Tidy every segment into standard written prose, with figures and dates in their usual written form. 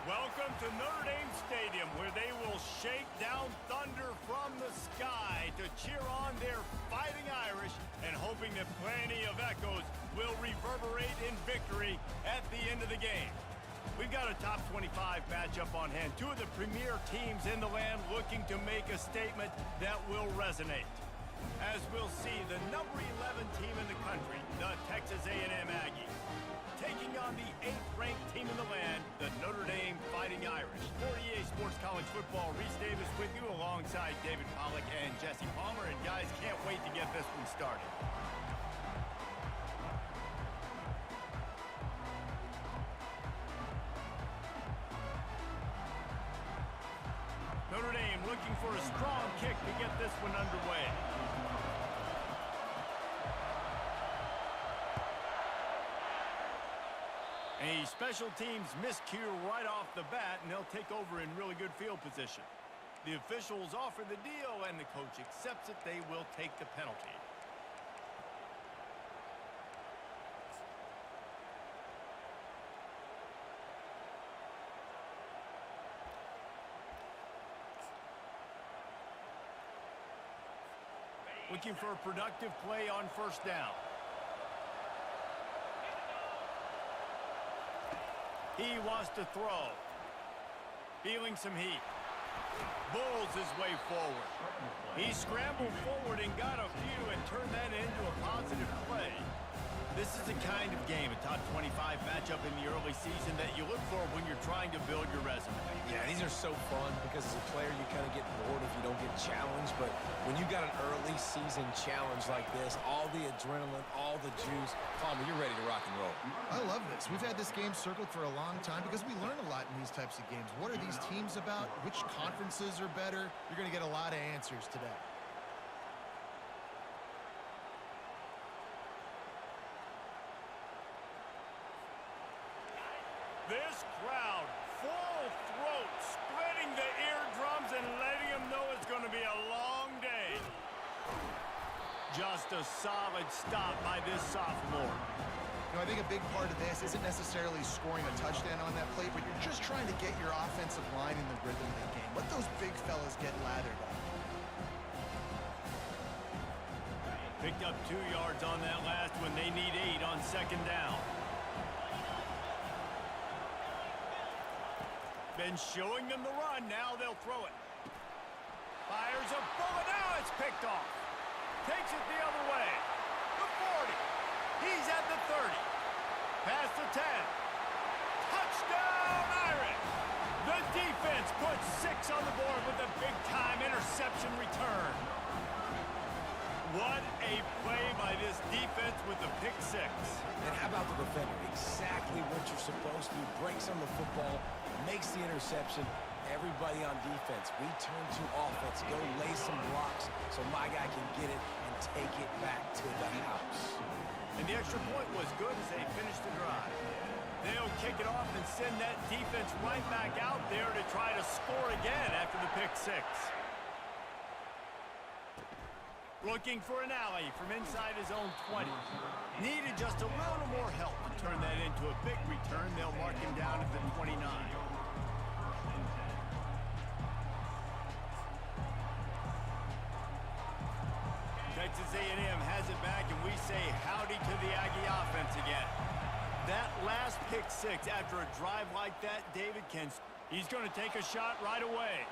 Welcome to Notre Dame Stadium, where they will shake down thunder from the sky to cheer on their Fighting Irish and hoping that plenty of echoes will reverberate in victory at the end of the game. We've got a top 25 matchup on hand. Two of the premier teams in the land looking to make a statement that will resonate. As we'll see, the number 11 team in the country, the Texas A&M Aggies, taking on the 8th-ranked team in the land, the Notre Dame Fighting Irish. For EA Sports College Football, Reese Davis with you alongside David Pollack and Jesse Palmer. And guys, can't wait to get this one started. Notre Dame looking for a strong kick to get this one underway. A special teams miscue right off the bat, and they'll take over in really good field position. The officials offer the deal, and the coach accepts it. They will take the penalty. Looking for a productive play on first down. He wants to throw. Feeling some heat. Bulls his way forward. He scrambled forward and got a few and turned that into a positive play. This is the kind of game, a top 25 matchup in the early season, that you look for when you're trying to build your resume. Yeah, these are so fun because as a player, you kind of get bored if you don't get challenged. But when you got an early season challenge like this, all the adrenaline, all the juice, Palmer, you're ready to rock and roll. I love this. We've had this game circled for a long time because we learn a lot in these types of games. What are these teams about? Which conferences are better? You're going to get a lot of answers today. This crowd, full throat, splitting the eardrums and letting them know it's going to be a long day. Just a solid stop by this sophomore. You know, I think a big part of this isn't necessarily scoring a touchdown on that play, but you're just trying to get your offensive line in the rhythm of the game. Let those big fellas get lathered up. Picked up 2 yards on that last one. They need 8 on second down. Been showing them the run. Now they'll throw it. Fires a bullet. Now it's picked off. Takes it the other way. The 40. He's at the 30. Past the 10. Touchdown, Irish! The defense puts 6 on the board with a big-time interception return. What a play by this defense with the pick 6. And how about the defender? Exactly what you're supposed to do. Breaks on the football, makes the interception. Everybody on defense, we turn to offense. Go lay some blocks so my guy can get it and take it back to the house. And the extra point was good as they finished the drive. They'll kick it off and send that defense right back out there to try to score again after the pick 6. Looking for an alley from inside his own 20. Needed just a little more help to turn that into a big return. They'll mark him down at the 29. Texas A&M has it back, and we say howdy to the Aggie offense again. That last pick 6 after a drive like that, David he's going to take a shot right away.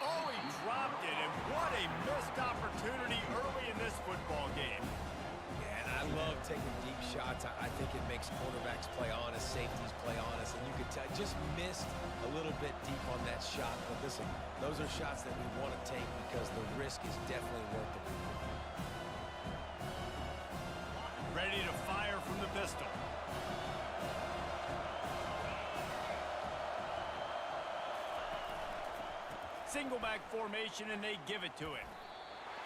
Oh, he dropped it, and what a missed opportunity early in this football game. Yeah, and I love taking deep shots. I think it makes quarterbacks play honest, safeties play honest, and you could tell just missed a little bit deep on that shot. But listen, those are shots that we want to take because the risk is definitely worth it. Ready to fire from the pistol. Single back formation, and they give it to him.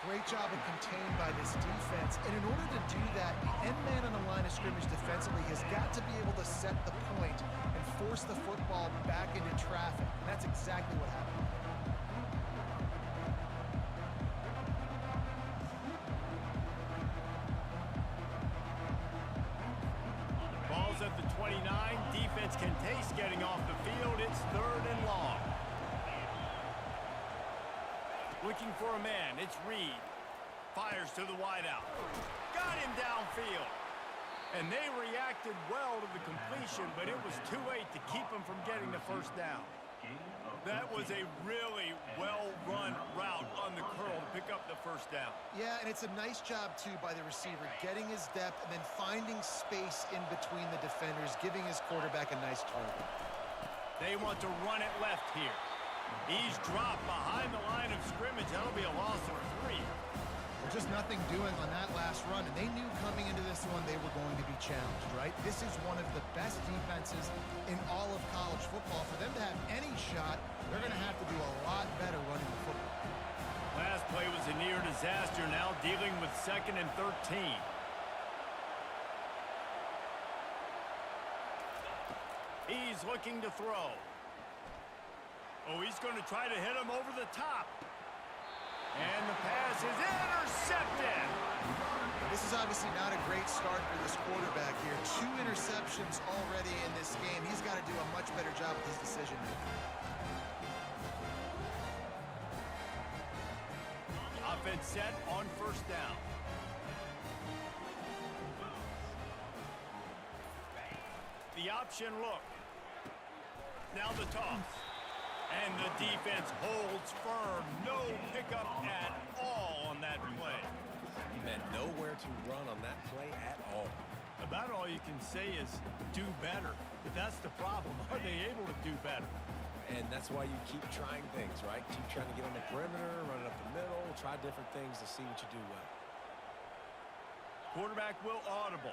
Great job of contained by this defense. And in order to do that, the end man on the line of scrimmage defensively has got to be able to set the point and force the football back into traffic. And that's exactly what happened. Ball's at the 20. 29. Defense can taste getting off the field. It's 3rd and long. Looking for a man. It's Reed. Fires to the wideout. Got him downfield. And they reacted well to the completion, but it was too late to keep him from getting the first down. That was a really well-run route on the curl to pick up the first down. Yeah, and it's a nice job, too, by the receiver, getting his depth and then finding space in between the defenders, giving his quarterback a nice target. They want to run it left here. He's dropped behind the line of scrimmage. That'll be a loss of 3. Well, just nothing doing on that last run, and they knew coming into this one they were going to be challenged, right? This is one of the best defenses in all of college football. For them to have any shot, they're going to have to do a lot better running the football. Last play was a near disaster, now dealing with 2nd and 13. He's looking to throw. Oh, he's going to try to hit him over the top. And the pass is intercepted. This is obviously not a great start for this quarterback here. 2 interceptions already in this game. He's got to do a much better job with his decision making. Offense set on 1st down. The option look. Now the toss. And the defense holds firm. No pickup at all on that play. And nowhere to run on that play at all. About all you can say is do better. But that's the problem. Are they able to do better? And that's why you keep trying things, right? Keep trying to get on the perimeter, run it up the middle, try different things to see what you do well. Quarterback will audible.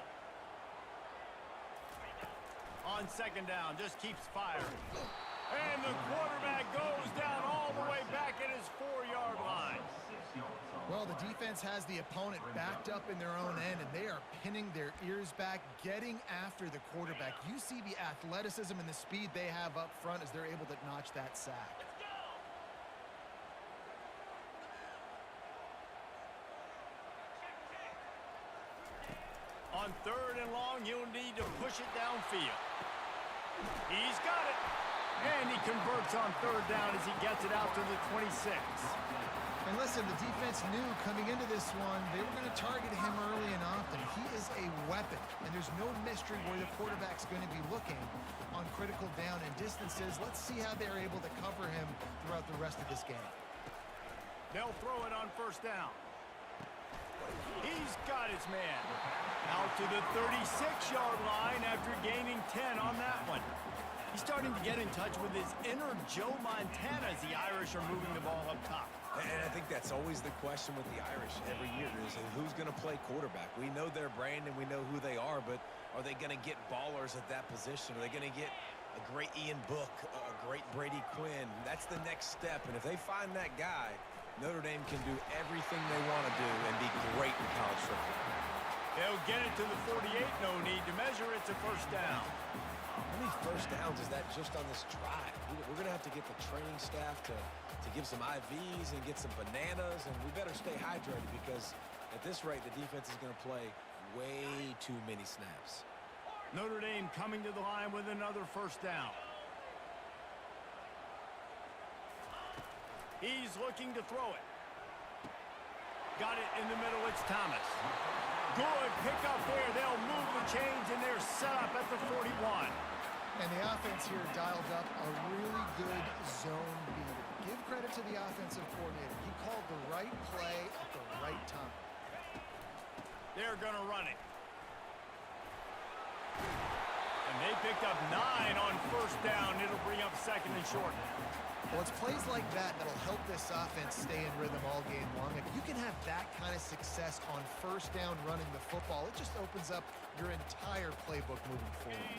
On 2nd down, just keeps firing. And the quarterback goes down all the way back at his 4-yard line. Well, the defense has the opponent backed up in their own end, and they are pinning their ears back, getting after the quarterback. You see the athleticism and the speed they have up front as they're able to notch that sack. On 3rd and long, you'll need to push it downfield. He's got it. And he converts on 3rd down as he gets it out to the 26. And listen, the defense knew coming into this one, they were going to target him early and often. He is a weapon, and there's no mystery where the quarterback's going to be looking on critical down and distances. Let's see how they're able to cover him throughout the rest of this game. They'll throw it on 1st down. He's got his man. Out to the 36-yard line after gaining 10 on that one. He's starting to get in touch with his inner Joe Montana as the Irish are moving the ball up top. And I think that's always the question with the Irish every year is who's going to play quarterback. We know their brand and we know who they are, but are they going to get ballers at that position? Are they going to get a great Ian Book, a great Brady Quinn? That's the next step, and if they find that guy, Notre Dame can do everything they want to do and be great in college football. They'll get it to the 48, no need to measure it to 1st down. How many 1st downs is that just on this drive? We're going to have to get the training staff to give some IVs and get some bananas, and we better stay hydrated because at this rate, the defense is going to play way too many snaps. Notre Dame coming to the line with another 1st down. He's looking to throw it. Got it in the middle, it's Thomas. Good pickup there. They'll move the chains, and they're set up at the 41. And the offense here dialed up a really good zone beater. Give credit to the offensive coordinator. He called the right play at the right time. They're going to run it. And they picked up 9 on 1st down. It'll bring up 2nd and short. Well, it's plays like that that'll help this offense stay in rhythm all game long. If you can have that kind of success on 1st down running the football, it just opens up your entire playbook moving forward.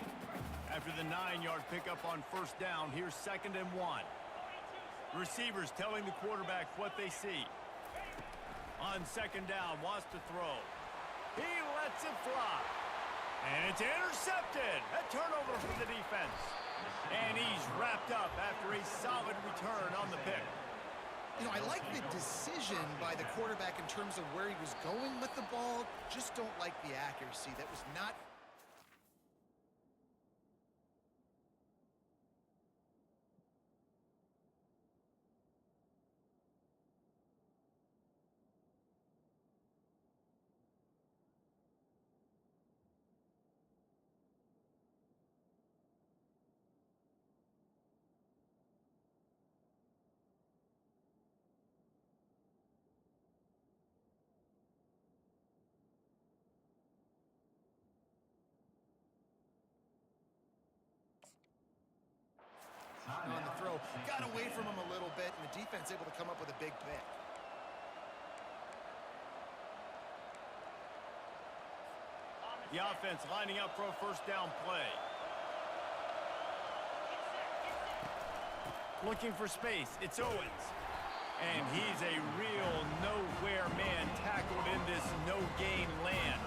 After the 9-yard pickup on 1st down, here's 2nd and 1. Receivers telling the quarterback what they see. On 2nd down, wants to throw. He lets it fly. And it's intercepted. A turnover for the defense. And he's wrapped up after a solid return on the pick. You know, I like the decision by the quarterback in terms of where he was going with the ball. Just don't like the accuracy. That was not got away from him a little bit, and the defense able to come up with a big pick. The offense lining up for a first down play. Looking for space. It's Owens. And he's a real nowhere man tackled in this no-gain land.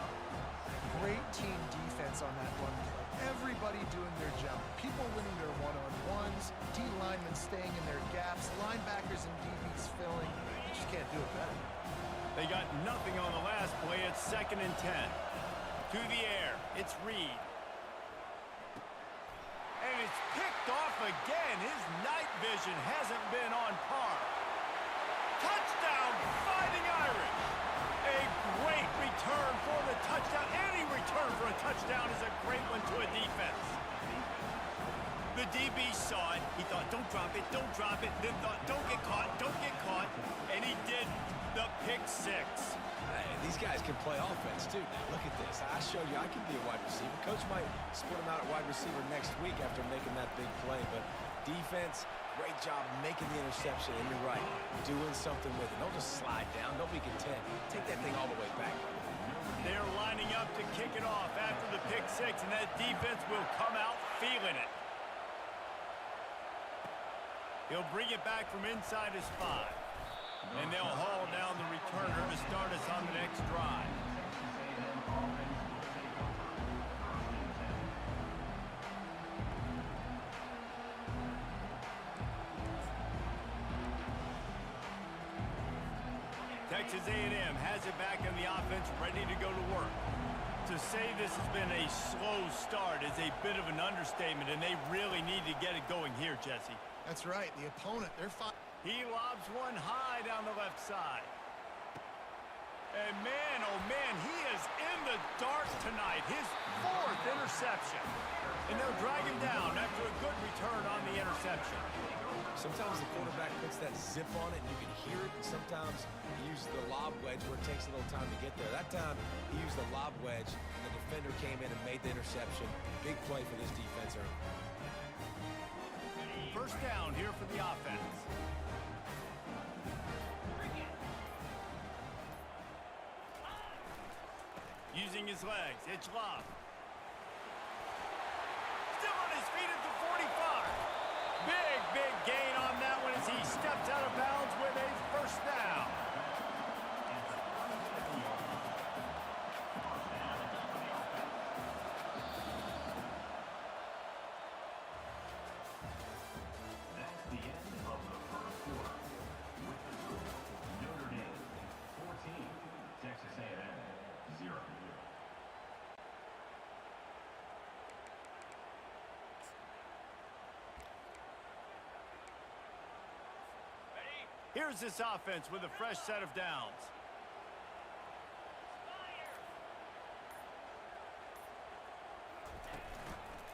Great team defense on that run play. Everybody doing their job. People winning their one-on-ones, D linemen staying in their gaps, linebackers and DBs filling. You just can't do it better. They got nothing on the last play. It's 2nd and 10. To the air. It's Reed. And it's picked off again. His night vision hasn't been on par. Touchdown, Fighting Irish. A great return for the touchdown. Any return for a touchdown is a great one to a defense. The DB saw it. He thought, don't drop it, don't drop it. Then thought, don't get caught, don't get caught. And he did the pick six. Hey, these guys can play offense, too. Now, look at this. I showed you I can be a wide receiver. Coach might split him out at wide receiver next week after making that big play. But defense, great job making the interception. And you're right, doing something with it. Don't just slide down. Don't be content. Take that thing all the way back. They're lining up to kick it off after the pick six, and that defense will come out feeling it. He'll bring it back from inside his 5. And they'll haul down the returner to start us on the next drive. Texas A&M has it back on the offense, ready to go to work. To say this has been a slow start is a bit of an understatement, and they really need to get it going here, Jesse. That's right. The opponent, they're fine. He lobs one high down the left side. And man, oh man, he is in the dark tonight. His 4th interception. And they'll drag him down after a good return on the interception. Sometimes the quarterback puts that zip on it and you can hear it, and sometimes he uses the lob wedge where it takes a little time to get there. That time he used the lob wedge and the defender came in and made the interception. Big play for this defense early. First down here for the offense. Using his legs, it's Love. Still on his feet at the 45. Big gain on that one as he steps out of bounds with a first down. That's the end of the first quarter. With the score, Notre Dame 14, Texas A&M 0. Here's this offense with a fresh set of downs.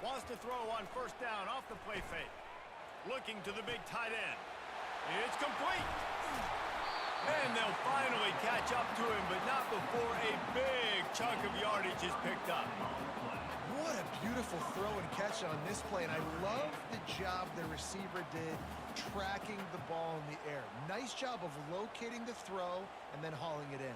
Wants to throw on first down off the play fake. Looking to the big tight end. It's complete. And they'll finally catch up to him, but not before a big chunk of yardage is picked up. What a beautiful throw and catch on this play, and I love the job the receiver did tracking the ball in the air. Nice job of locating the throw and then hauling it in.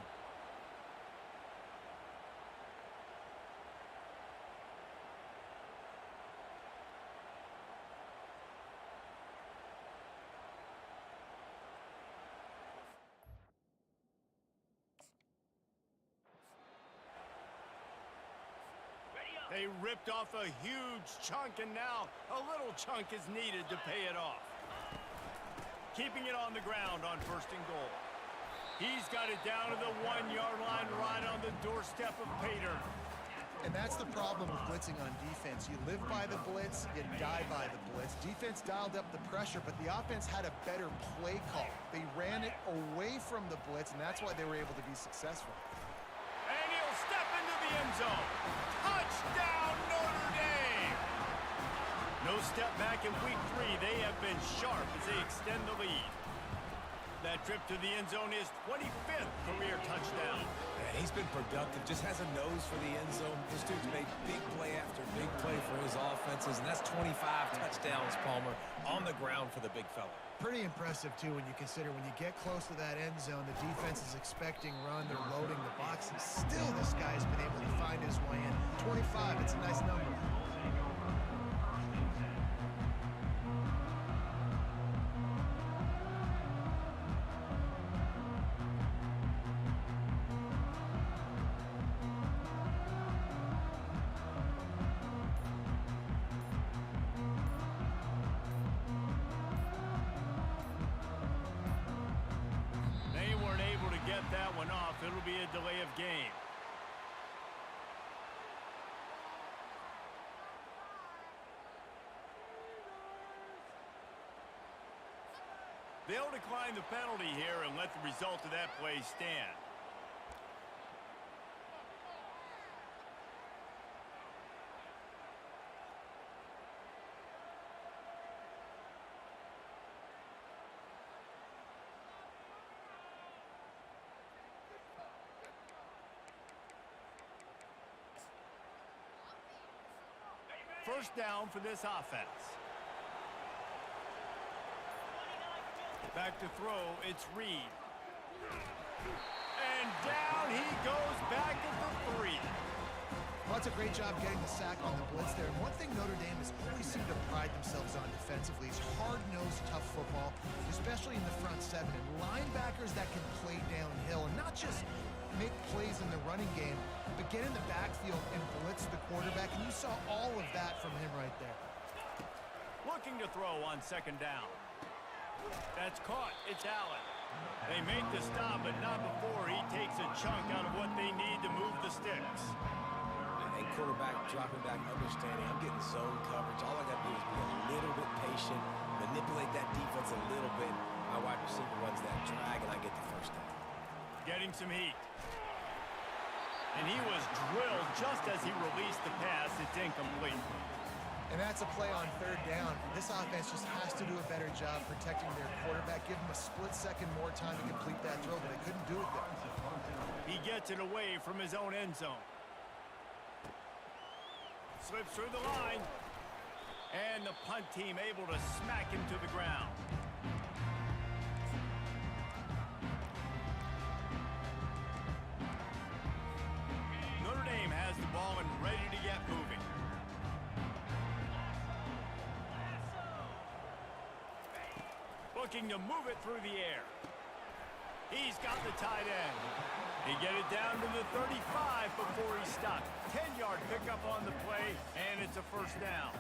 They ripped off a huge chunk, and now a little chunk is needed to pay it off. Keeping it on the ground on 1st and goal. He's got it down to the 1-yard line right on the doorstep of Pater. And that's the problem with blitzing on defense. You live by the blitz, you die by the blitz. Defense dialed up the pressure, but the offense had a better play call. They ran it away from the blitz, and that's why they were able to be successful. And he'll step into the end zone. Touchdown, Notre Dame! No step back in week 3. They have been sharp as they extend the lead. That trip to the end zone is 25th career touchdown. Man, he's been productive, just has a nose for the end zone. This dude's made big play after big play for his offenses, and that's 25 touchdowns, Palmer, on the ground for the big fella. Pretty impressive, too, when you consider when you get close to that end zone, the defense is expecting run, they're loading the box, and still this guy's been able to find his way in. 25, it's a nice number. That one off. It'll be a delay of game. They'll decline the penalty here and let the result of that play stand. First down for this offense. Back to throw, it's Reed. And down he goes back at the 3. Well, that's a great job getting the sack on the blitz there. And one thing Notre Dame has always seemed to pride themselves on defensively is hard-nosed, tough football, especially in the front seven. And linebackers that can play downhill and not just make plays in the running game, but get in the backfield and blitz the quarterback. And you saw all of that from him right there. Looking to throw on second down. That's caught. It's Allen. They make the stop, but not before he takes a chunk out of what they need to move the sticks. And quarterback dropping back, understanding I'm getting zone coverage. All I got to do is be a little bit patient, manipulate that defense a little bit. My wide receiver runs that drag, and I get the first down. Getting some heat. And he was drilled just as he released the pass. It's incomplete. And that's a play on third down. This offense just has to do a better job protecting their quarterback. Give him a split second more time to complete that throw, but they couldn't do it there. He gets it away from his own end zone. Slips through the line. And the punt team able to smack him to the ground. Notre Dame has the ball and ready to get moving. Looking to move it through the air. He's got the tight end. He get it down to the 35 before he stopped. 10-yard pickup on the play, and it's a first down.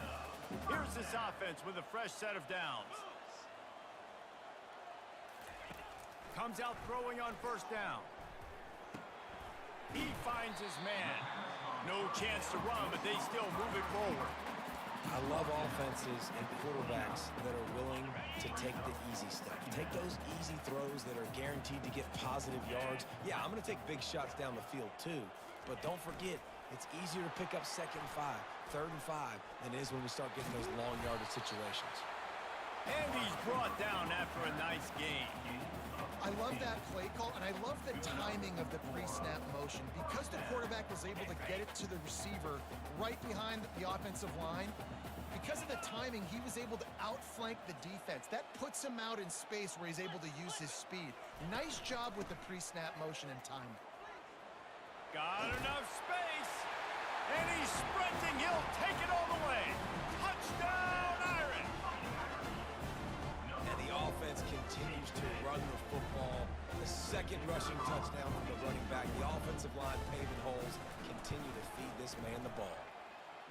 Here's this offense with a fresh set of downs. Comes out throwing on first down. He finds his man. No chance to run, but they still move it forward. I love offenses and quarterbacks that are willing to take the easy stuff. Take those easy throws that are guaranteed to get positive yards. Yeah, I'm going to take big shots down the field too, but don't forget, it's easier to pick up second and 5, third and 5 than it is when we start getting those long yardage situations. And he's brought down after a nice gain. I love that play call, and I love the timing of the pre-snap motion. Because the quarterback was able to get it to the receiver right behind the offensive line, because of the timing, he was able to outflank the defense. That puts him out in space where he's able to use his speed. Nice job with the pre-snap motion and timing. Got enough space, and he's sprinting. He'll take it all the way. Touchdown, Irish! And the offense continues to run the football. The second rushing touchdown from the running back. The offensive line paving holes. Continue to feed this man the ball.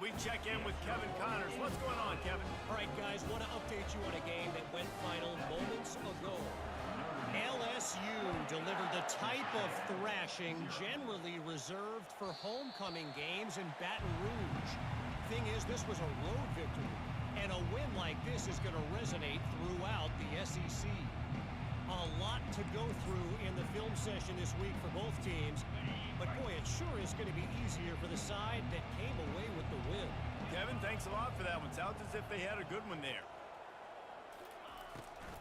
We check in with Kevin Connors. What's going on, Kevin? All right, guys, want to update you on a game that went final moments ago. LSU delivered the type of thrashing generally reserved for homecoming games in Baton Rouge. Thing is, this was a road victory, and a win like this is going to resonate throughout the SEC. A lot to go through in the film session this week for both teams, but boy, it sure is going to be easier for the side that came away with the win. Kevin, thanks a lot for that one. Sounds as if they had a good one there.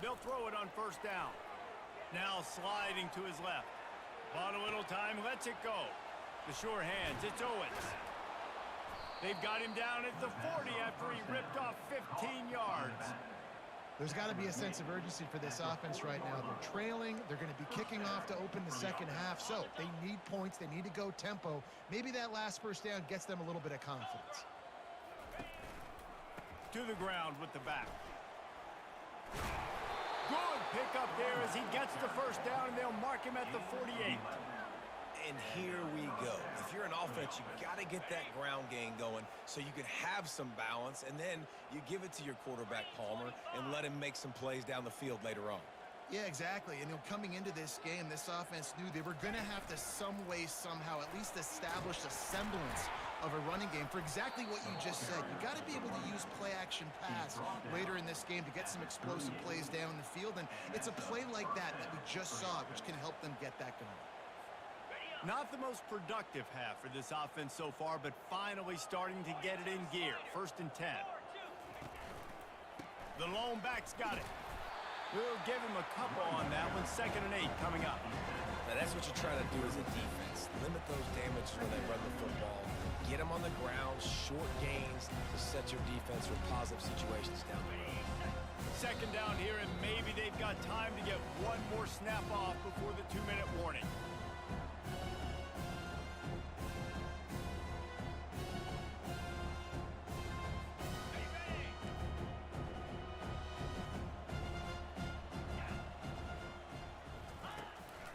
They'll throw it on first down. Now sliding to his left. Bought a little time, lets it go. The sure hands, it's Owens. They've got him down at the 40 after he ripped off 15 yards. There's got to be a sense of urgency for this offense right now. They're trailing. They're going to be kicking off to open the second half. So they need points. They need to go tempo. Maybe that last first down gets them a little bit of confidence. To the ground with the back. Good pickup there as he gets the first down, and they'll mark him at the 48. And here we go. If you're an offense, you got to get that ground game going so you can have some balance, and then you give it to your quarterback, Palmer, and let him make some plays down the field later on. Yeah, exactly. And coming into this game, this offense knew they were going to have to some way, somehow, at least establish a semblance of a running game for exactly what you just said. You got to be able to use play-action pass later in this game to get some explosive plays down the field, and it's a play like that we just saw, which can help them get that going. Not the most productive half for this offense so far, but finally starting to get it in gear. 1st and 10. The lone back's got it. We'll give him a couple on that one. 2nd and 8 coming up. Now that's what you're trying to do as a defense. Limit those damages when they run the football. Get them on the ground, short gains to set your defense for positive situations down the road. 2nd down here, and maybe they've got time to get one more snap off before the 2-minute warning.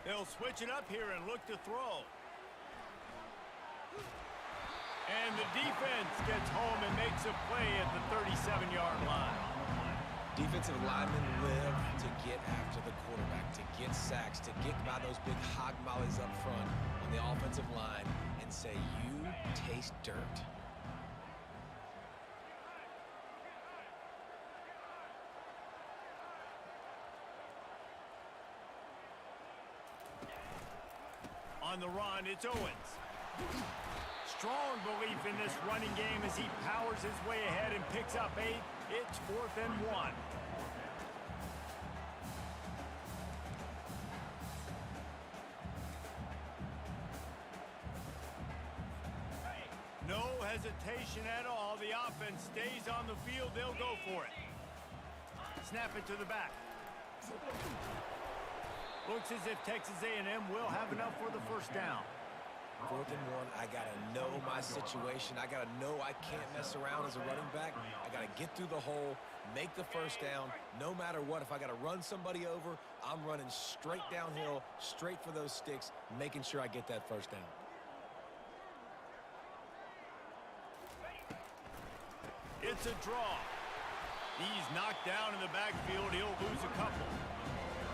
They'll switch it up here and look to throw. And the defense gets home and makes a play at the 37-yard line. Defensive linemen live to get after the quarterback, to get sacks, to get by those big hog mollies up front on the offensive line and say, you taste dirt. On the run, it's Owens. Strong belief in this running game as he powers his way ahead and picks up 8. It's 4th and 1. No hesitation at all. The offense stays on the field. They'll go for it. Snap it to the back. Looks as if Texas A&M will have enough for the first down. 4th and 1, I got to know my situation. I got to know I can't mess around as a running back. I got to get through the hole, make the first down, no matter what. If I got to run somebody over, I'm running straight downhill, straight for those sticks, making sure I get that first down. It's a draw. He's knocked down in the backfield. He'll lose a couple.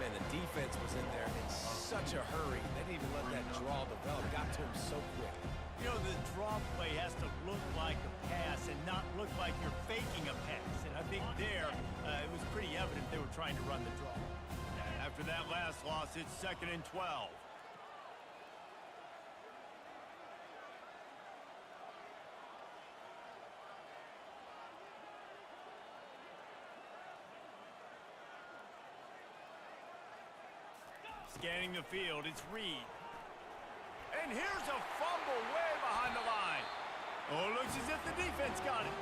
Man, the defense was in there in such a hurry. They didn't even let that draw develop. Got to him so quick. You know, the draw play has to look like a pass and not look like you're faking a pass. And I think there, it was pretty evident they were trying to run the draw. After that last loss, it's 2nd and 12. Scanning the field, it's Reed. And here's a fumble way behind the line. Oh, it looks as if the defense got it.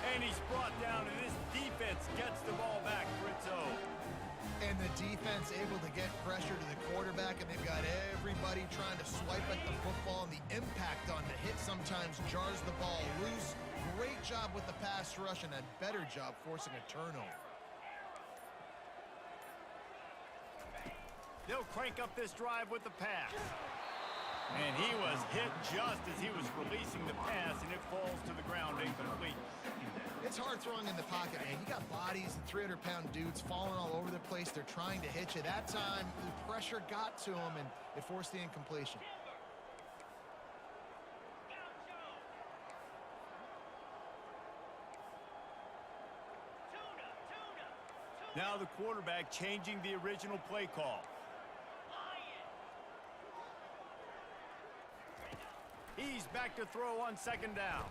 And he's brought down, and this defense gets the ball back for its own. And the defense able to get pressure to the quarterback, and they've got everybody trying to swipe at the football, and the impact on the hit sometimes jars the ball loose. Great job with the pass rush, and a better job forcing a turnover. They'll crank up this drive with the pass. And he was hit just as he was releasing the pass, and it falls to the ground incomplete. It's hard throwing in the pocket, man. You got bodies and 300-pound dudes falling all over the place. They're trying to hit you. That time, the pressure got to him, and it forced the incompletion. Now the quarterback changing the original play call. He's back to throw on 2nd down.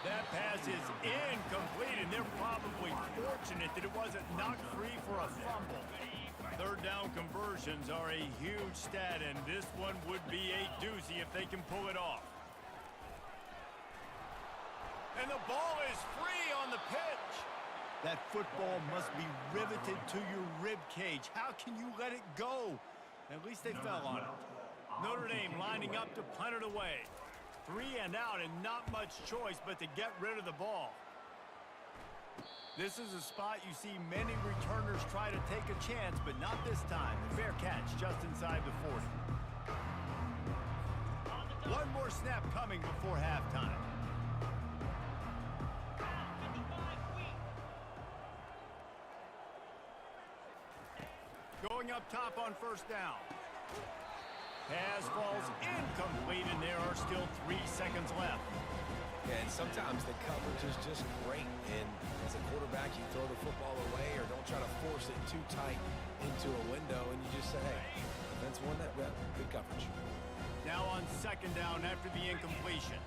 That pass is incomplete, and they're probably fortunate that it wasn't knocked free for a fumble. 3rd down conversions are a huge stat, and this one would be a doozy if they can pull it off. And the ball is free on the pitch. That football must be riveted to your rib cage. How can you let it go? At least they fell on it. Notre Dame lining up to punt it away. 3 and out, and not much choice but to get rid of the ball. This is a spot you see many returners try to take a chance, but not this time. The fair catch just inside the 40. One more snap coming before halftime. Going up top on first down. Pass falls incomplete, and there are still 3 seconds left. Yeah, and sometimes the coverage is just great. And as a quarterback, you throw the football away or don't try to force it too tight into a window, and you just say, hey, defense won that. Well, good coverage. Now on second down after the incompletion.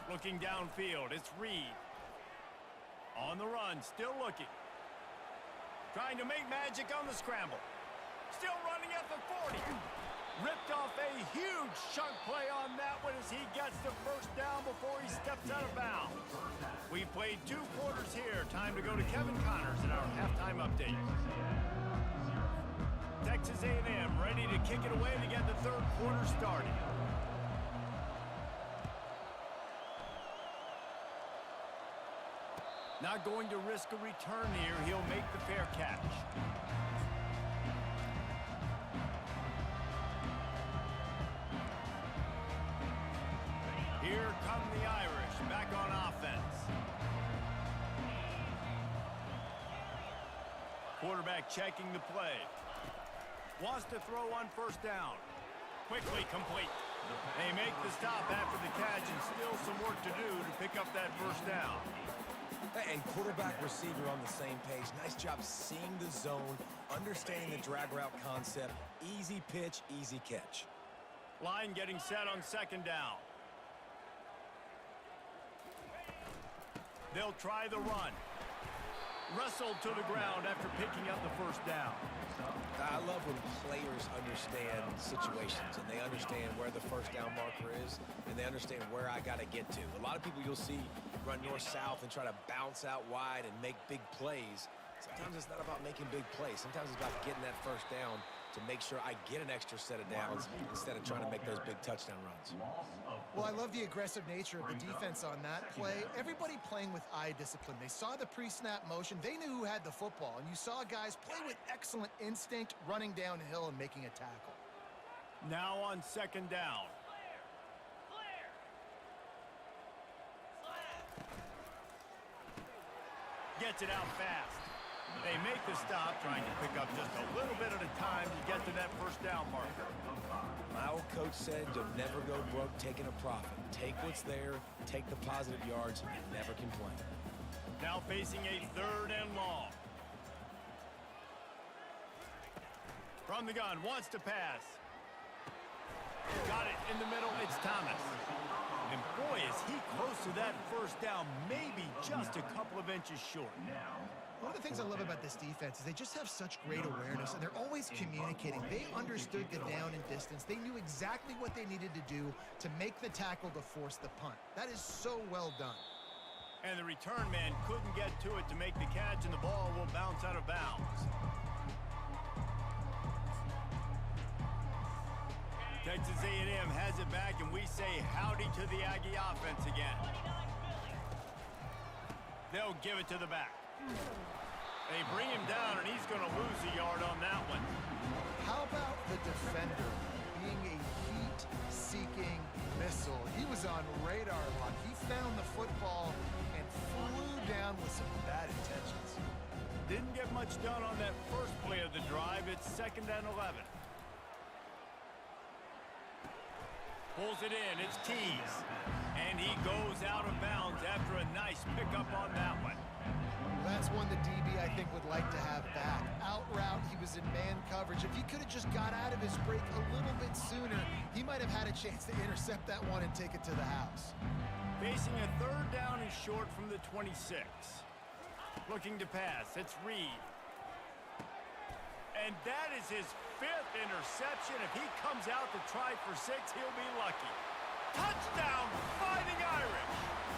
Looking downfield, it's Reed. On the run, still looking. Trying to make magic on the scramble. Still running at the 40. Ripped off a huge chunk play on that one as he gets the first down before he steps out of bounds. We've played 2 quarters here. Time to go to Kevin Connors in our halftime update. Texas A&M ready to kick it away to get the 3rd quarter started. Not going to risk a return here. He'll make the fair catch. Here come the Irish back on offense. Quarterback checking the play. Wants to throw on first down. Quickly complete. They make the stop after the catch, and still some work to do to pick up that first down. And quarterback receiver on the same page. Nice job seeing the zone, understanding the drag route concept. Easy pitch, easy catch. Line getting set on second down. They'll try the run. Wrestled to the ground after picking up the first down. I love when players understand situations and they understand where the first down marker is and they understand where I got to get to. A lot of people you'll see run north-south and try to bounce out wide and make big plays. Sometimes it's not about making big plays. Sometimes it's about getting that first down to make sure I get an extra set of downs instead of trying to make those big touchdown runs. Well, I love the aggressive nature of the defense on that play. Everybody playing with eye discipline. They saw the pre-snap motion. They knew who had the football. And you saw guys play with excellent instinct, running downhill and making a tackle. Now on second down. Gets it out fast. They make the stop, trying to pick up just a little bit at a time to get to that first down marker. My old coach said, you'll never go broke taking a profit. Take what's there, take the positive yards, and never complain. Now facing a 3rd and long. From the gun, wants to pass. Got it in the middle, it's Thomas. And boy, is he close to that first down, maybe just a couple of inches short. One of the things I love about this defense is they just have such great awareness, and they're always communicating. They understood the down and distance. They knew exactly what they needed to do to make the tackle to force the punt. That is so well done. And the return man couldn't get to it to make the catch, and the ball will bounce out of bounds. Texas A&M has it back, and we say howdy to the Aggie offense again. They'll give it to the back. They bring him down, and he's going to lose a yard on that one. How about the defender being a heat-seeking missile? He was on radar lock. He found the football and flew down with some bad intentions. Didn't get much done on that first play of the drive. It's 2nd and 11. Pulls it in. It's Keys. And he goes out of bounds after a nice pickup on that one. That's one the DB, I think, would like to have back. Out route, he was in man coverage. If he could have just got out of his break a little bit sooner, he might have had a chance to intercept that one and take it to the house. Facing a 3rd down and short from the 26. Looking to pass. It's Reed. And that is his 5th interception. If he comes out to try for 6, he'll be lucky. Touchdown, Fighting Irish!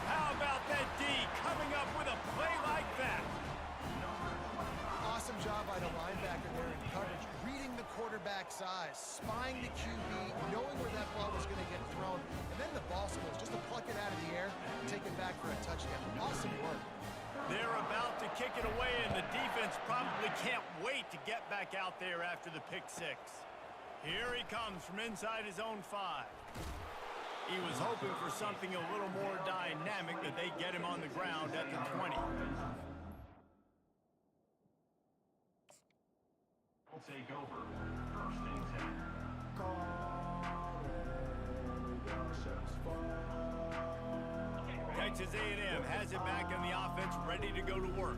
How about that D coming up with a play like that? Awesome job by the linebacker there in coverage, reading the quarterback's eyes, spying the QB, knowing where that ball was going to get thrown, and then the ball skills, just to pluck it out of the air and take it back for a touchdown. Awesome work. They're about to kick it away, and the defense probably can't wait to get back out there after the pick 6. Here he comes from inside his own 5. He was hoping for something a little more dynamic, that they get him on the ground at the 20. Will take over. First and 10. Texas A&M has it back on the offense, ready to go to work.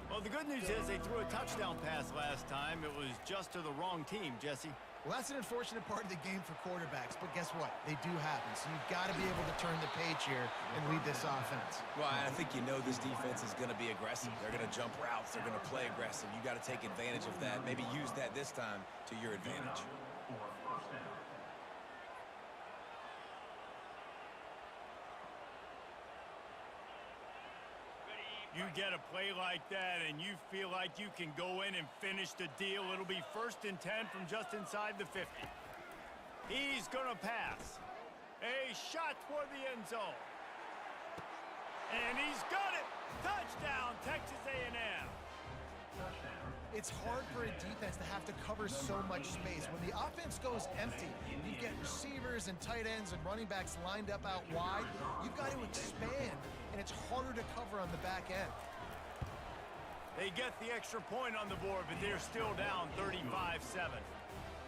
Well, the good news is they threw a touchdown pass last time. It was just to the wrong team, Jesse. Well, that's an unfortunate part of the game for quarterbacks, but guess what? They do happen, so you've got to be able to turn the page here and lead this offense. Well, I think you know this defense is going to be aggressive. They're going to jump routes. They're going to play aggressive. You got to take advantage of that. Maybe use that this time to your advantage. For first down. You get a play like that and you feel like you can go in and finish the deal. It'll be 1st and 10 from just inside the 50. He's gonna pass. A shot toward the end zone. And he's got it. Touchdown, Texas A&M. It's hard for a defense to have to cover so much space. When the offense goes empty, you get receivers and tight ends and running backs lined up out wide. You've got to expand, and it's harder to cover on the back end. They get the extra point on the board, but they're still down 35-7.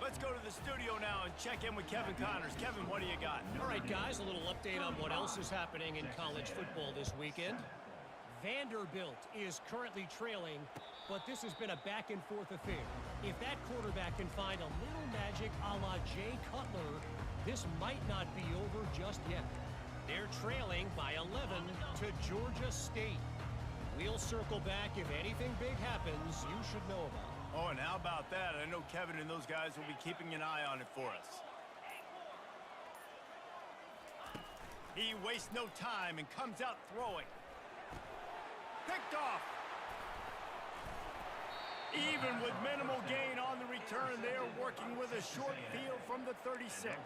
Let's go to the studio now and check in with Kevin Connors. Kevin, what do you got? All right, guys, a little update on what else is happening in college football this weekend. Vanderbilt is currently trailing, but this has been a back-and-forth affair. If that quarterback can find a little magic a la Jay Cutler, this might not be over just yet. They're trailing by 11 to Georgia State. We'll circle back if anything big happens you should know about. Oh, and how about that? I know Kevin and those guys will be keeping an eye on it for us. He wastes no time and comes out throwing. Picked off. Even with minimal gain on the return, they're working with a short field from the 36.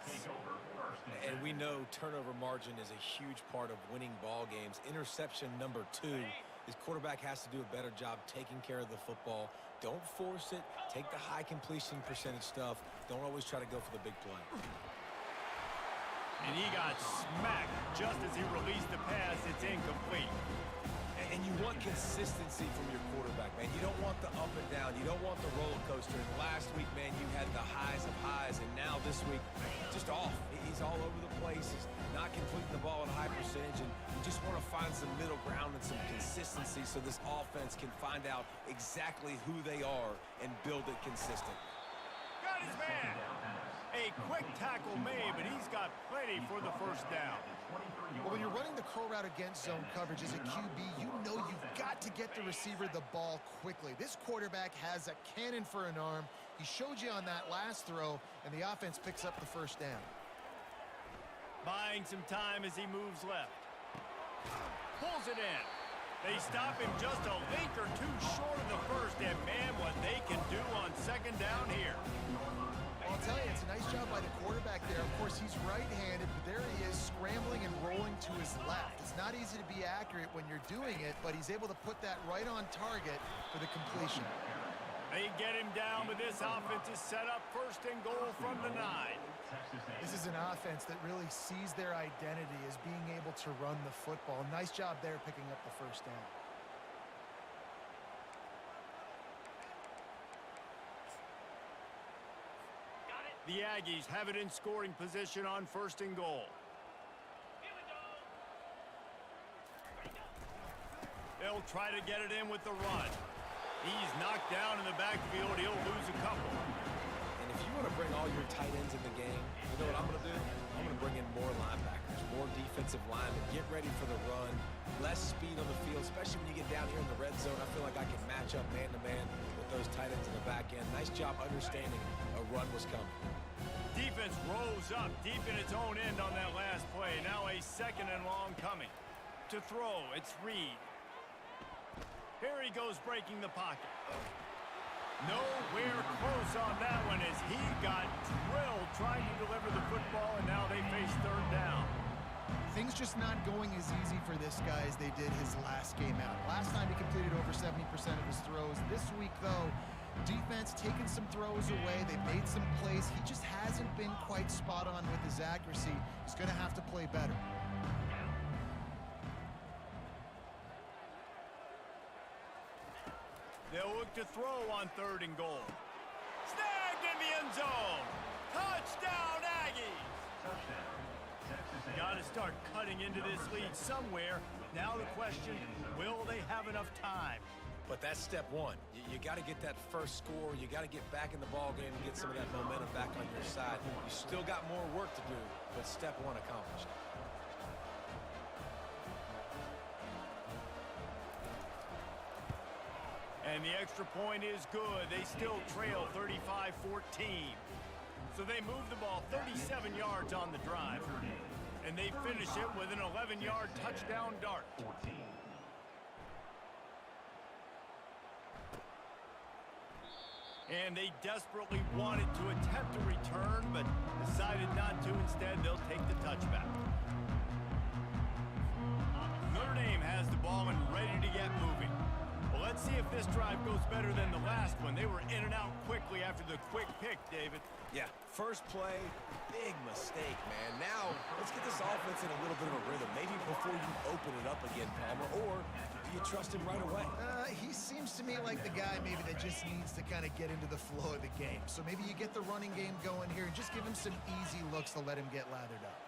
And we know turnover margin is a huge part of winning ball games. Interception number 2. His quarterback has to do a better job taking care of the football. Don't force it. Take the high completion percentage stuff. Don't always try to go for the big play. And he got smacked just as he released the pass. It's incomplete. And you want consistency from your quarterback, man. You don't want the up and down. You don't want the roller coaster. And last week, man, you had the highs of highs, and now this week, just off. He's all over the place. He's not completing the ball at a high percentage, and you just want to find some middle ground and some consistency so this offense can find out exactly who they are and build it consistent. Got his man. A quick tackle made, but he's got plenty for the first down. Well, when you're running the curl route against zone coverage as a QB, you know you've got to get the receiver the ball quickly. This quarterback has a cannon for an arm. He showed you on that last throw, and the offense picks up the first down. Buying some time as he moves left. Pulls it in. They stop him just a link or two short of the first, and man, what they can do on second down here. I'll tell you, it's a nice job by the quarterback there. Of course, he's right-handed, but there he is scrambling and rolling to his left. It's not easy to be accurate when you're doing it, but he's able to put that right on target for the completion. They get him down, but this offense is set up 1st and goal from the 9. This is an offense that really sees their identity as being able to run the football. Nice job there picking up the first down. The Aggies have it in scoring position on 1st and goal. They'll try to get it in with the run. He's knocked down in the backfield. He'll lose a couple. And if you want to bring all your tight ends in the game, you know what I'm going to do? I'm going to bring in more linebackers, more defensive linemen. Get ready for the run. Less speed on the field, especially when you get down here in the red zone. I feel like I can match up man-to-man with those tight ends in the back end. Nice job understanding a run was coming. Defense rose up deep in its own end on that last play. Now a 2nd and long coming. To throw, it's Reed. Here he goes breaking the pocket. Nowhere close on that one as he got drilled trying to deliver the football, and now they face 3rd down. Things just not going as easy for this guy as they did his last game out. Last time he completed over 70% of his throws. This week, though, defense taking some throws away. They made some plays. He just hasn't been quite spot on with his accuracy. He's going to have to play better. They'll look to throw on 3rd and goal. Snagged in the end zone. Touchdown, Aggies. Got to start cutting into this lead somewhere. Now the question, will they have enough time? But that's step one. You got to get that first score. You got to get back in the ball game and get some of that momentum back on your side. You still got more work to do, but step one accomplished. And the extra point is good. They still trail 35-14. So they move the ball 37 yards on the drive. And they finish it with an 11-yard touchdown dart. And they desperately wanted to attempt a return, but decided not to. Instead, they'll take the touchback. Notre Dame has the ball and ready to get moving. Well, let's see if this drive goes better than the last one. They were in and out quickly after the quick pick, David. Yeah, first play, big mistake, man. Now, let's get this offense in a little bit of a rhythm. Maybe before you open it up again, Palmer, or do you trust him right away? He seems to me like the guy maybe that just needs to kind of get into the flow of the game. So maybe you get the running game going here and just give him some easy looks to let him get lathered up.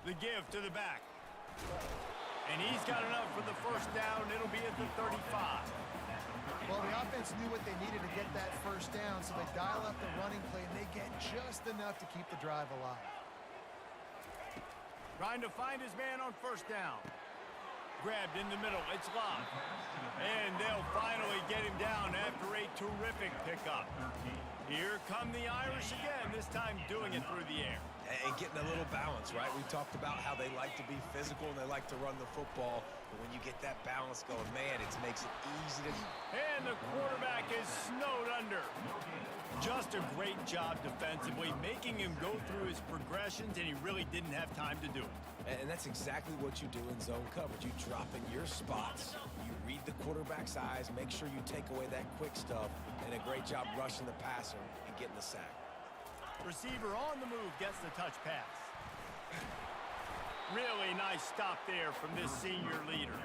The give to the back. And he's got enough for the first down. It'll be at the 35. Well, the offense knew what they needed to get that first down, so they dial up the running play, and they get just enough to keep the drive alive. Trying to find his man on first down. Grabbed in the middle. It's Love. And they'll finally get him down after a terrific pickup. Here come the Irish again, this time doing it through the air. And getting a little balance, right? We talked about how they like to be physical and they like to run the football. But when you get that balance going, man, it makes it easy to... And the quarterback is snowed under. Just a great job defensively, making him go through his progressions, and he really didn't have time to do it. And that's exactly what you do in zone coverage. You drop in your spots, you read the quarterback's eyes, make sure you take away that quick stuff, and a great job rushing the passer and getting the sack. Receiver on the move gets the touch pass. Really nice stop there from this senior leader.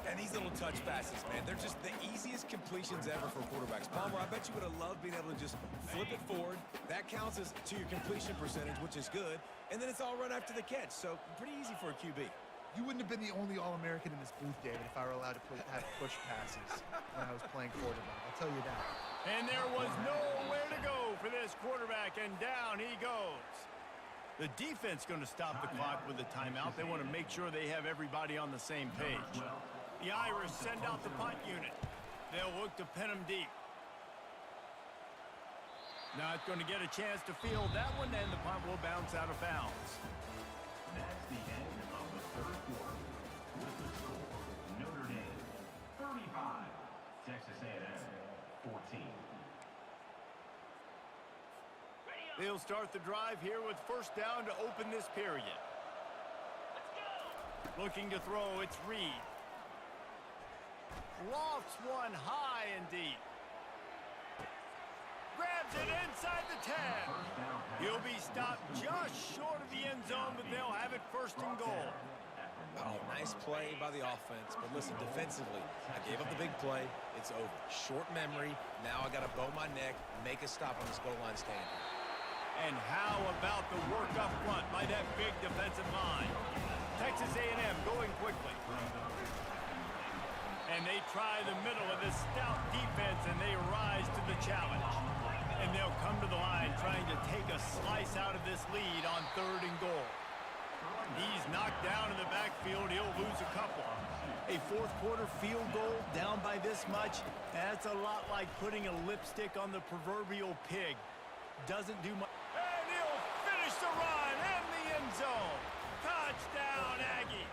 And these little touch passes, man, they're just the easiest completions ever for quarterbacks. Palmer, I bet you would have loved being able to just flip it forward. That counts as to your completion percentage, which is good. And then it's all run after the catch, so pretty easy for a QB. You wouldn't have been the only All-American in this booth, David, if I were allowed to have push passes when I was playing quarterback. I'll tell you that. And there was nowhere to go for this quarterback, and down he goes. The defense going to stop the clock with a timeout. They want to make sure they have everybody on the same page. The Irish send out the punt unit. They'll look to pin him deep. Not going to get a chance to field that one, and the punt will bounce out of bounds. That's the end of the third quarter. With the score, Notre Dame 35, Texas A&M 14. They'll start the drive here with first down to open this period. Looking to throw, it's Reed. Lofts one high and deep. Grabs it inside the 10. He'll be stopped just short of the end zone, but they'll have it first and goal. Oh, nice play by the offense. But listen, defensively, I gave up the big play. It's over. Short memory. Now I got to bow my neck, make a stop on this goal line stand. And how about the work up front by that big defensive line? Texas A&M going quickly. And they try the middle of this stout defense, and they rise to the challenge. And they'll come to the line trying to take a slice out of this lead on third and goal. He's knocked down in the backfield. He'll lose a couple. A fourth quarter field goal down by this much, that's a lot like putting a lipstick on the proverbial pig. Doesn't do much. And he'll finish the run in the end zone. Touchdown, Aggie.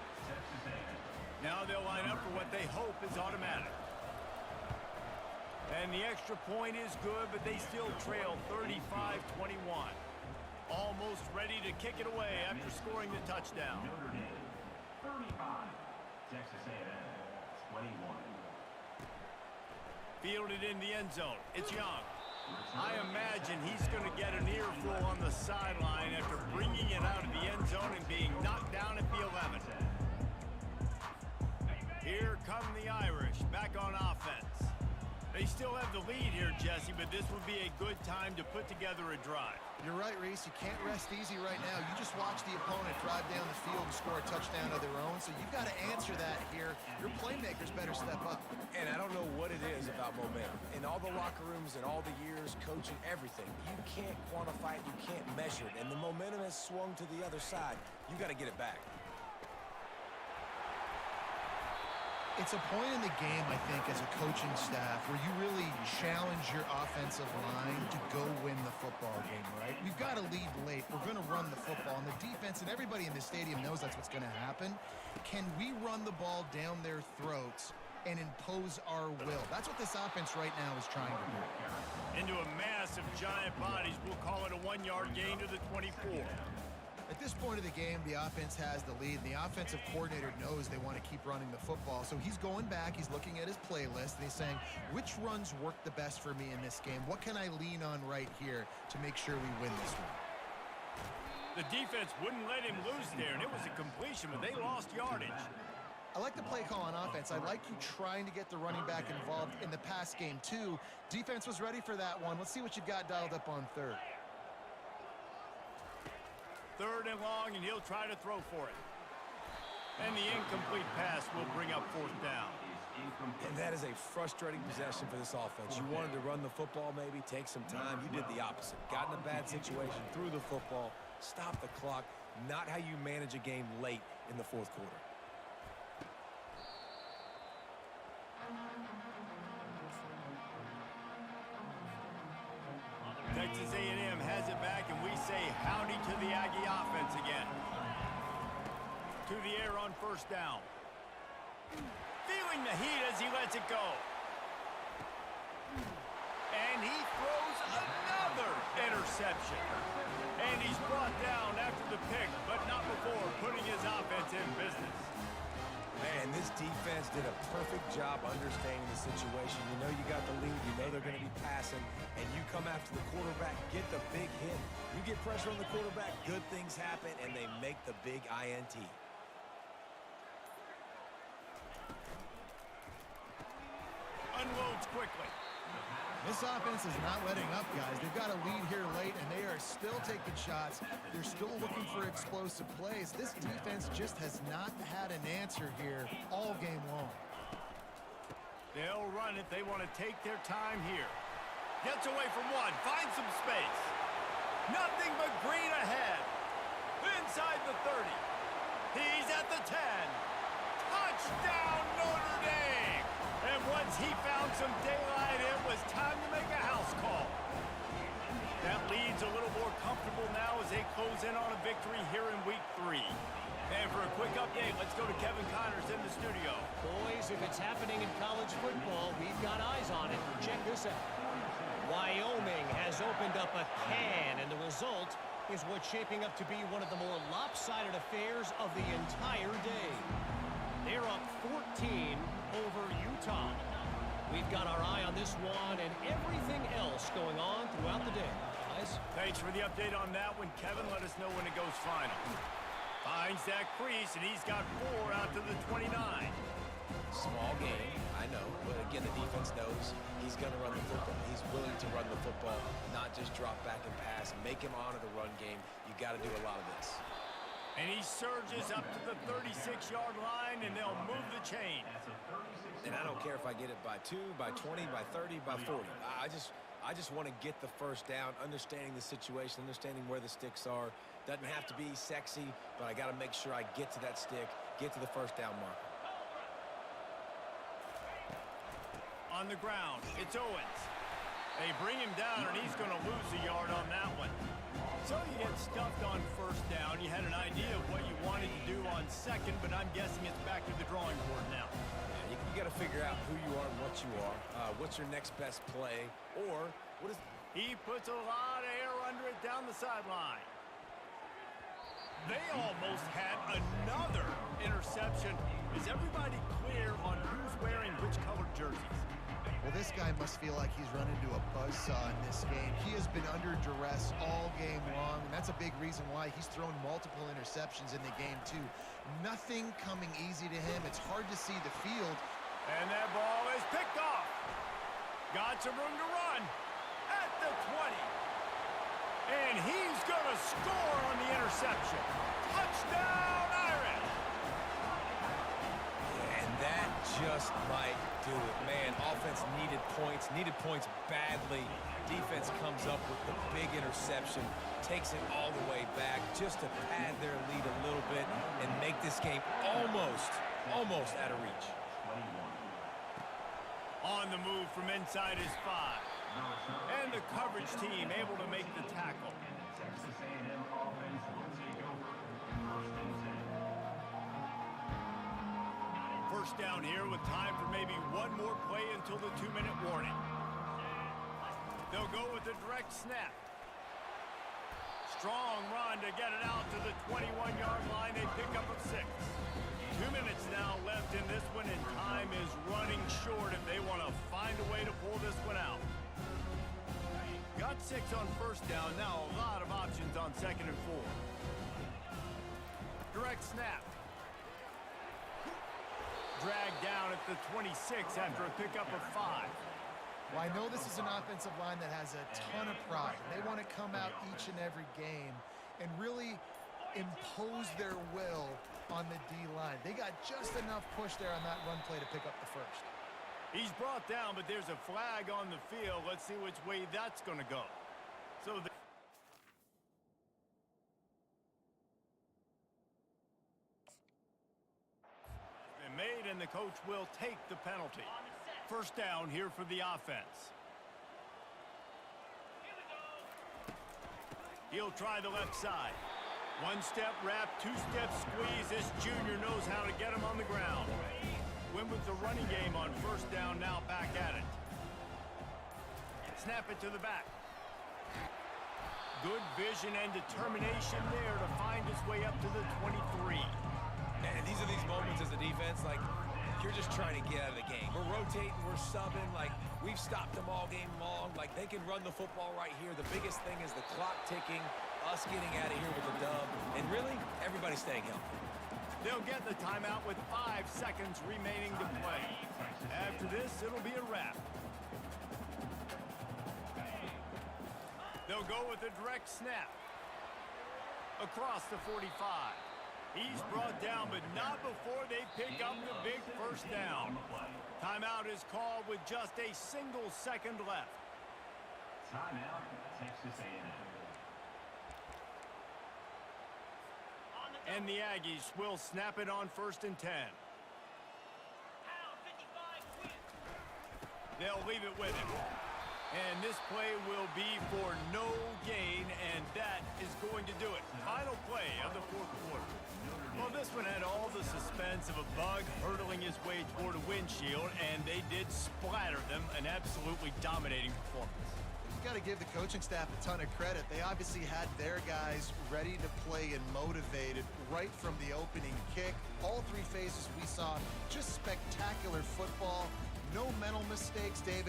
Now they'll line up for what they hope is automatic. And the extra point is good, but they still trail 35-21. Almost ready to kick it away after scoring the touchdown. Notre Dame, 35. Texas A&M, 21. Fielded in the end zone. It's Young. I imagine he's going to get an earful on the sideline after bringing it out of the end zone and being knocked down at the 11. Here come the Irish back on offense. They still have the lead here, Jesse, but this would be a good time to put together a drive. You're right, Reese. You can't rest easy right now. You just watch the opponent drive down the field and score a touchdown of their own, so you've got to answer that here. Your playmakers better step up. And I don't know what it is about momentum. In all the locker rooms and all the years, coaching, everything, you can't quantify it, you can't measure it. And the momentum has swung to the other side. You got to get it back. It's a point in the game, I think, as a coaching staff where you really challenge your offensive line to go win the football game, right? We've got to lead late. We're going to run the football. And the defense and everybody in the stadium knows that's what's going to happen. Can we run the ball down their throats and impose our will? That's what this offense right now is trying to do. Into a mass of giant bodies, we'll call it a 1-yard gain to the 24. At this point of the game, the offense has the lead, and the offensive coordinator knows they want to keep running the football. So he's going back, he's looking at his playlist, and he's saying, which runs work the best for me in this game? What can I lean on right here to make sure we win this one? The defense wouldn't let him lose there, and it was a completion, but they lost yardage. I like the play call on offense. I like you trying to get the running back involved in the pass game, too. Defense was ready for that one. Let's see what you've got dialed up on third. Third and long, and he'll try to throw for it. And the incomplete pass will bring up fourth down. And that is a frustrating possession for this offense. You wanted to run the football, maybe take some time. You did the opposite. Got in a bad situation, threw the football, stopped the clock. Not how you manage a game late in the fourth quarter. Texas A&M has it back, and we say howdy to the Aggie offense again. To the air on first down. Feeling the heat as he lets it go. And he throws another interception. And he's brought down after the pick, but not before putting his offense in business. Man, this defense did a perfect job understanding the situation. You know you got the lead. You know they're going to be passing. And you come after the quarterback, get the big hit. You get pressure on the quarterback, good things happen, and they make the big INT. Unloads quickly. This offense is not letting up, guys. They've got a lead here late, and they are still taking shots. They're still looking for explosive plays. This defense just has not had an answer here all game long. They'll run it. They want to take their time here. Gets away from one. Finds some space. Nothing but green ahead. Inside the 30. He's at the 10. Touchdown, Notre Dame! And once he found some daylight, it was time to make a house call. That lead's a little more comfortable now as they close in on a victory here in week 3. And for a quick update, let's go to Kevin Connors in the studio. Boys, if it's happening in college football, we've got eyes on it. Check this out. Wyoming has opened up a can, and the result is what's shaping up to be one of the more lopsided affairs of the entire day. They're up 14 over Utah. We've got our eye on this one and everything else going on throughout the day. Guys, Thanks for the update on that one, Kevin. Let us know when it goes final. Finds that crease, and he's got 4 out to the 29. Small game, I know. But again, the defense knows he's going to run the football. He's willing to run the football, not just drop back and pass. Make him honor the run game. You got to do a lot of this. And he surges up to the 36-yard line, and they'll move the chain. And I don't care if I get it by 2, by 20, by 30, by 40. I just want to get the first down, understanding the situation, understanding where the sticks are. Doesn't have to be sexy, but I got to make sure I get to that stick, get to the first down marker. on the ground. It's Owens. They bring him down, and he's going to lose a yard on that one. So you get stuffed on first down. You had an idea of what you wanted to do on second, but I'm guessing it's back to the drawing board now. Yeah, you got to figure out who you are and what you are. What's your next best play? Or what is... He puts a lot of air under it down the sideline. They almost had another interception. Is everybody clear on who's wearing which colored jerseys? Well, this guy must feel like he's run into a buzzsaw in this game. He has been under duress all game long, and that's a big reason why he's thrown multiple interceptions in the game, too. Nothing coming easy to him. It's hard to see the field. And that ball is picked off. Got some room to run at the 20. And he's going to score on the interception. Touchdown, Irish! And that just might do it. Man, offense needed points badly. Defense comes up with the big interception, takes it all the way back just to pad their lead a little bit and make this game almost out of reach. On the move from inside his 5. And the coverage team able to make the tackle. Texas A&M offense will take over. First and 10. First down here with time for maybe one more play until the 2-minute warning. They'll go with the direct snap. Strong run to get it out to the 21-yard line. They pick up a 6. 2 minutes now left in this one, and time is running short if they want to find a way to pull this one out. Got 6 on first down. Now a lot of options on 2nd and 4. Direct snap. Dragged down at the 26 after a pickup of 5. Well, I know this is an offensive line that has a ton of pride. They want to come out each and every game and really impose their will on the D-line. They got just enough push there on that run play to pick up the first. He's brought down, but there's a flag on the field. Let's see which way that's going to go. So been made, and the coach will take the penalty. First down here for the offense. He'll try the left side. One-step wrap, two-step squeeze. This junior knows how to get him on the ground. Went with the running game on first down, now back at it. Snap it to the back. Good vision and determination there to find his way up to the 23. And these are these moments as a defense, like, you're just trying to get out of the game. We're rotating, we're subbing, like, we've stopped them all game long. Like, they can run the football right here. The biggest thing is the clock ticking, us getting out of here with a dub, and really, everybody staying healthy. They'll get the timeout with 5 seconds remaining to play. After this, it'll be a wrap. They'll go with a direct snap. Across the 45. He's brought down, but not before they pick up the big first down. Timeout is called with just a single second left. Timeout, Texas A&M. And the Aggies will snap it on 1st and 10. They'll leave it with him. And this play will be for no gain, and that is going to do it. Final play of the 4th quarter. Well, this one had all the suspense of a bug hurtling his way toward a windshield, and they did splatter them. An absolutely dominating performance. Got to give the coaching staff a ton of credit. They obviously had their guys ready to play and motivated right from the opening kick. All 3 phases we saw, just spectacular football. No mental mistakes, David.